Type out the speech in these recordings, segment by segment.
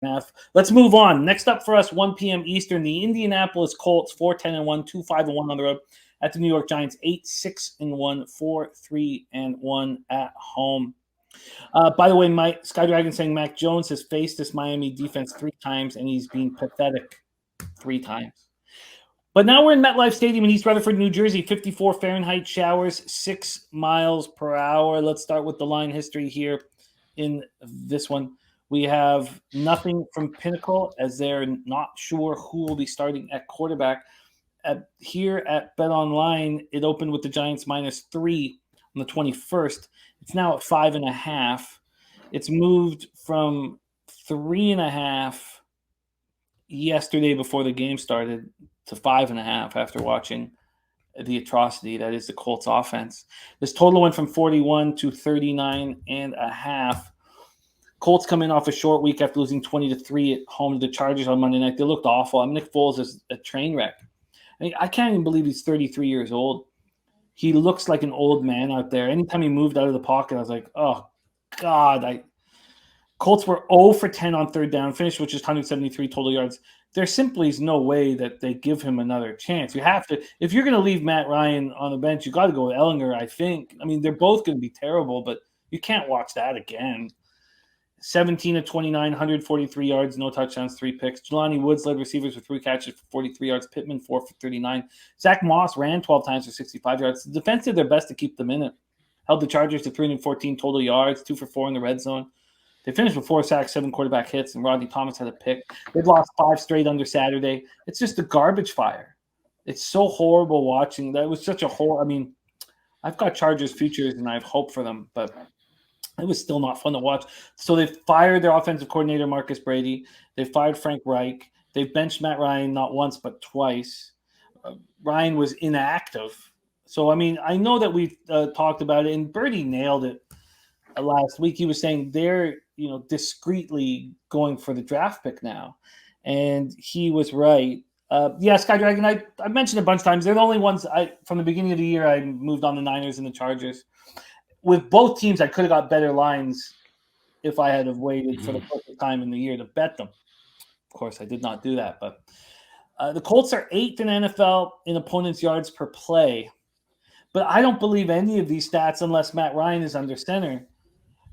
Math. Let's move on. Next up for us, 1 p.m. Eastern, the Indianapolis Colts, 4-10-1, 2-5-1 on the road at the New York Giants, 8-6-1, 4-3-1 at home. By the way, Mike Skydragon saying Mac Jones has faced this Miami defense 3 times, and he's been pathetic 3 times. But now we're in MetLife Stadium in East Rutherford, New Jersey, 54 Fahrenheit showers, 6 miles per hour. Let's start with the line history here in this one. We have nothing from Pinnacle, as they're not sure who will be starting at quarterback. Here at BetOnline, it opened with the Giants -3 on the 21st. It's now at 5.5. It's moved from 3.5 yesterday before the game started to 5.5 after watching the atrocity that is the Colts offense. This total went from 41 to 39.5. Colts come in off a short week after losing 20-3 at home to the Chargers on Monday night. They looked awful. I mean, Nick Foles is a train wreck. I mean, I can't even believe he's 33 years old. He looks like an old man out there. Anytime he moved out of the pocket, I was like, oh, God. Colts were 0 for 10 on third down, finished with just 173 total yards. There simply is no way that they give him another chance. You have to – if you're going to leave Matt Ryan on the bench, you got to go with Ellinger, I think. I mean, they're both going to be terrible, but you can't watch that again. 17 of 29, 143 yards, no touchdowns, 3 picks. Jelani Woods led receivers with 3 catches for 43 yards. Pittman, 4 for 39. Zach Moss ran 12 times for 65 yards. The defense did their best to keep them in it. Held the Chargers to 314 total yards, 2 for 4 in the red zone. They finished with 4 sacks, 7 quarterback hits, and Rodney Thomas had a pick. They've lost 5 straight under Saturday. It's just a garbage fire. It's so horrible watching. That was such a horror. I mean, I've got Chargers futures, and I have hope for them, but it was still not fun to watch. So they fired their offensive coordinator, Marcus Brady. They fired Frank Reich. They benched Matt Ryan not once but twice. Ryan was inactive. So, I mean, I know that we've talked about it, and Birdie nailed it last week. He was saying they're, discreetly going for the draft pick now. And he was right. Sky Dragon, I mentioned a bunch of times. They're the only ones from the beginning of the year I moved on the Niners and the Chargers. With both teams, I could have got better lines if I had have waited for the perfect time in the year to bet them. Of course, I did not do that. But the Colts are 8th in NFL in opponents' yards per play. But I don't believe any of these stats unless Matt Ryan is under center.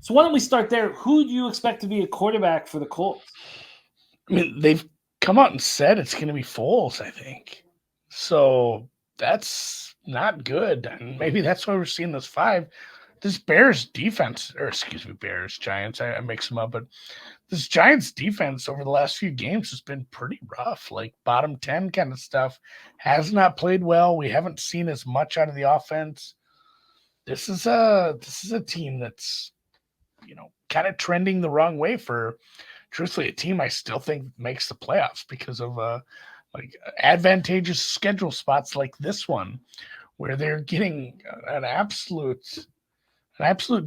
So why don't we start there? Who do you expect to be a quarterback for the Colts? I mean, they've come out and said it's going to be Foles, I think. So that's not good. And maybe that's why we're seeing this 5. This Bears defense, Giants, I mix them up, but this Giants defense over the last few games has been pretty rough, like bottom 10 kind of stuff. Has not played well. We haven't seen as much out of the offense. This is a team that's, kind of trending the wrong way for, truthfully, a team I still think makes the playoffs because of advantageous schedule spots like this one, where they're getting an absolute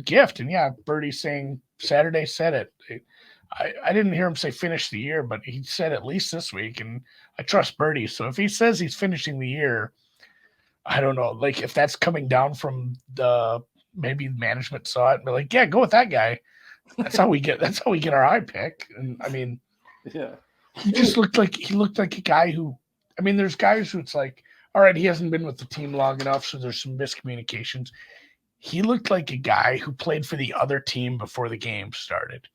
gift. And yeah, Birdie saying Saturday said it. I didn't hear him say finish the year, but he said at least this week, and I trust Birdie. So if he says he's finishing the year, I don't know, like if that's coming down from maybe management saw it and be like, yeah, go with that guy. That's how we get our high pick. And I mean, yeah, he looked like a guy who, I mean, there's guys who it's like, all right, he hasn't been with the team long enough, so there's some miscommunications. He looked like a guy who played for the other team before the game started.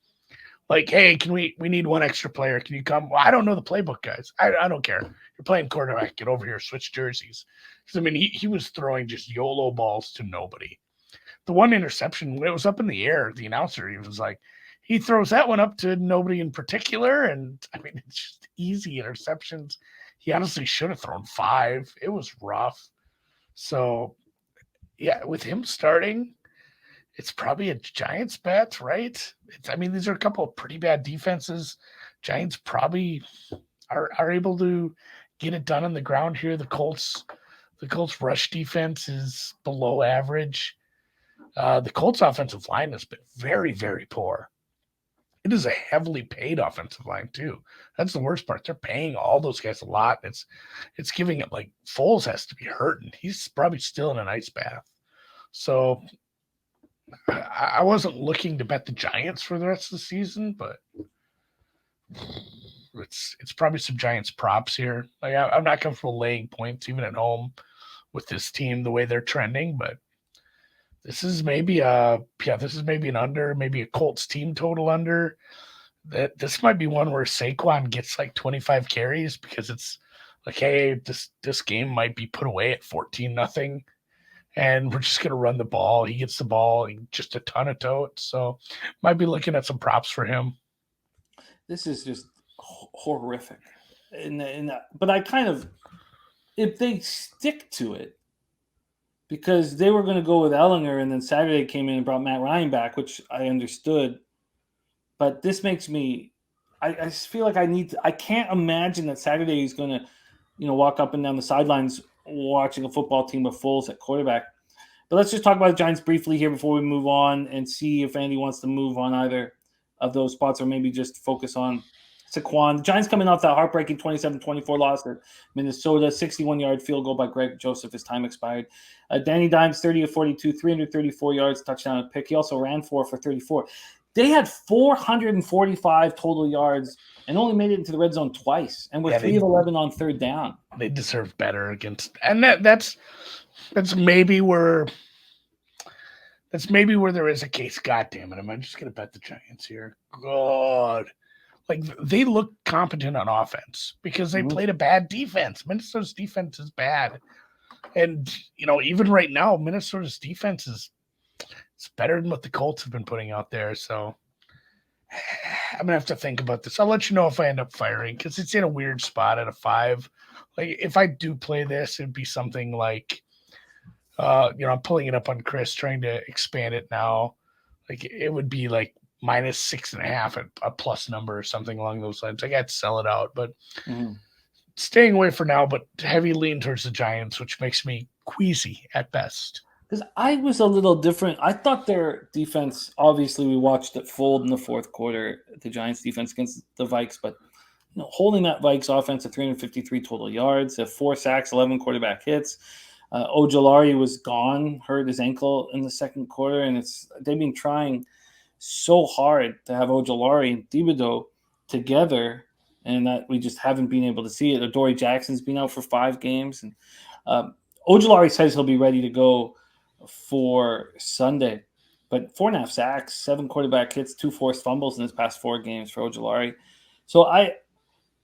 Like, hey, we need one extra player. Can you come? Well, I don't know the playbook, guys. I don't care. You're playing quarterback. Get over here. Switch jerseys. Because, I mean, he was throwing just YOLO balls to nobody. The one interception, when it was up in the air, the announcer, he was like, he throws that one up to nobody in particular. And, I mean, it's just easy interceptions. He honestly should have thrown 5. It was rough. So, yeah, with him starting, it's probably a Giants bet, right? These are a couple of pretty bad defenses. Giants probably are able to get it done on the ground here. The Colts rush defense is below average. The Colts offensive line has been very, very poor. It is a heavily paid offensive line too. That's the worst part. They're paying all those guys a lot. It's giving it like Foles has to be hurting. He's probably still in an ice bath. So I wasn't looking to bet the Giants for the rest of the season, but It's probably some Giants props here. Like I'm not comfortable laying points even at home with this team the way they're trending, but this is maybe an under, maybe a Colts team total under. That this might be one where Saquon gets like 25 carries because it's like, hey, this game might be put away at 14-0, and we're just gonna run the ball. He gets the ball, just a ton of totes. So might be looking at some props for him. This is just horrific. But I kind of, if they stick to it, because they were going to go with Ellinger, and then Saturday came in and brought Matt Ryan back, which I understood. But this makes me, I just feel like I can't imagine that Saturday is going to, walk up and down the sidelines watching a football team with Foles at quarterback. But let's just talk about the Giants briefly here before we move on and see if Andy wants to move on either of those spots or maybe just focus on Saquon. The Giants coming off that heartbreaking 27-24 loss at Minnesota, 61-yard field goal by Greg Joseph as time expired. Danny Dimes, 30 of 42, 334 yards, touchdown and pick. He also ran for 34. They had 445 total yards and only made it into the red zone twice, and were 3 of 11 on third down. They deserve better against, and that's maybe where there is a case. God damn it! I'm just gonna bet the Giants here. God. Like, they look competent on offense because they played a bad defense. Minnesota's defense is bad. And, even right now, Minnesota's defense is better than what the Colts have been putting out there. So I'm going to have to think about this. I'll let you know if I end up firing because it's in a weird spot at a 5. Like, if I do play this, it'd be something like, I'm pulling it up on Chris, trying to expand it now. Like, it would be like -6.5 at a plus number or something along those lines. I got to sell it out, but staying away for now, but heavy lean towards the Giants, which makes me queasy at best. Because I was a little different. I thought their defense, obviously we watched it fold in the fourth quarter, the Giants defense against the Vikes, but holding that Vikes offense at 353 total yards, 4 sacks, 11 quarterback hits. Ojulari was gone, hurt his ankle in the second quarter, and they've been trying so hard to have Ojulari and Thibodeau together, and that we just haven't been able to see it. Adoree Jackson's been out for 5 games, and Ojulari says he'll be ready to go for Sunday. But 4.5 sacks, 7 quarterback hits, 2 forced fumbles in his past 4 games for Ojulari. So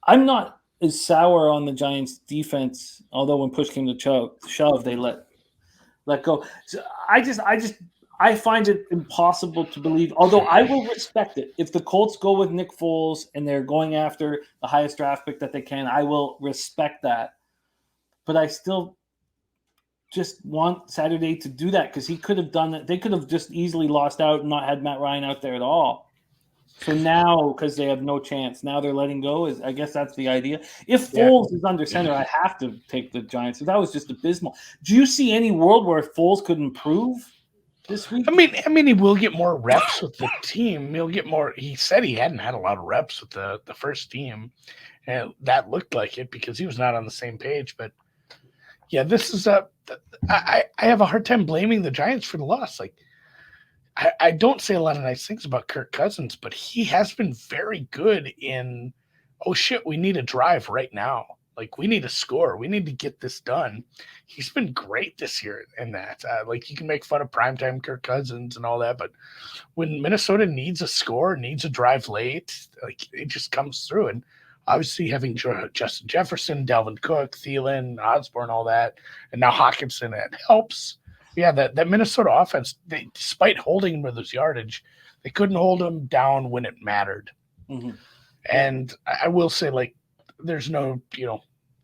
I'm not as sour on the Giants' defense, although when push came to shove, they let go. So I find it impossible to believe, although I will respect it. If the Colts go with Nick Foles and they're going after the highest draft pick that they can, I will respect that. But I still just want Saturday to do that because he could have done it. They could have just easily lost out and not had Matt Ryan out there at all. So now, because they have no chance, now they're letting go. I guess that's the idea. If Foles is under center, I have to take the Giants. So that was just abysmal. Do you see any world where Foles could improve this week? I mean, he will get more reps with the team. He'll get more. He said he hadn't had a lot of reps with the first team, and that looked like it because he was not on the same page. But yeah, this is I have a hard time blaming the Giants for the loss. Like, I don't say a lot of nice things about Kirk Cousins, but he has been very good in, oh shit, we need a drive right now. Like, we need a score. We need to get this done. He's been great this year in that. Like, you can make fun of primetime Kirk Cousins and all that, but when Minnesota needs a score, needs a drive late, like, it just comes through. And obviously having Justin Jefferson, Dalvin Cook, Thielen, Osborne, all that, and now Hawkinson, it helps. Yeah, that Minnesota offense, despite holding him with his yardage, they couldn't hold him down when it mattered. Mm-hmm. And I will say, like, there's no,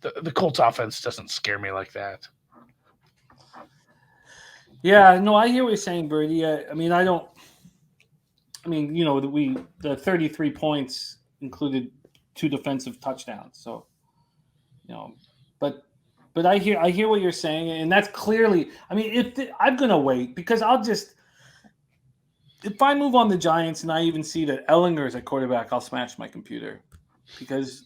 the Colts offense doesn't scare me like that. Yeah, no, I hear what you're saying, Birdie. I mean, the 33 points included 2 defensive touchdowns. So, but I hear what you're saying, and that's clearly. I mean, I'm gonna wait because if I move on the Giants and I even see that Ellinger is at quarterback, I'll smash my computer because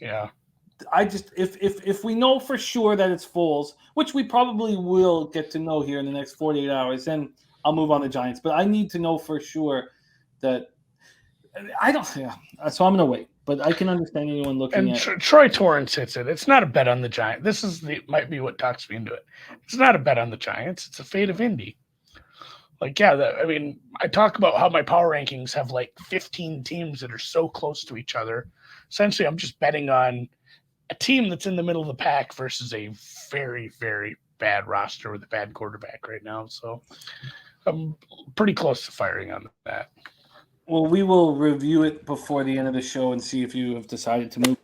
if we know for sure that it's Foles, which we probably will get to know here in the next 48 hours, then I'll move on the Giants. But I need to know for sure that I don't. Yeah, so I'm gonna wait. But I can understand anyone looking And at. Troy Torrance hits it. It's not a bet on the Giants. Might be what talks me into it. It's not a bet on the Giants. It's a fate of Indy. Like, yeah, I talk about how my power rankings have like 15 teams that are so close to each other. Essentially, I'm just betting on a team that's in the middle of the pack versus a very, very bad roster with a bad quarterback right now. So I'm pretty close to firing on that. Well, we will review it before the end of the show and see if you have decided to move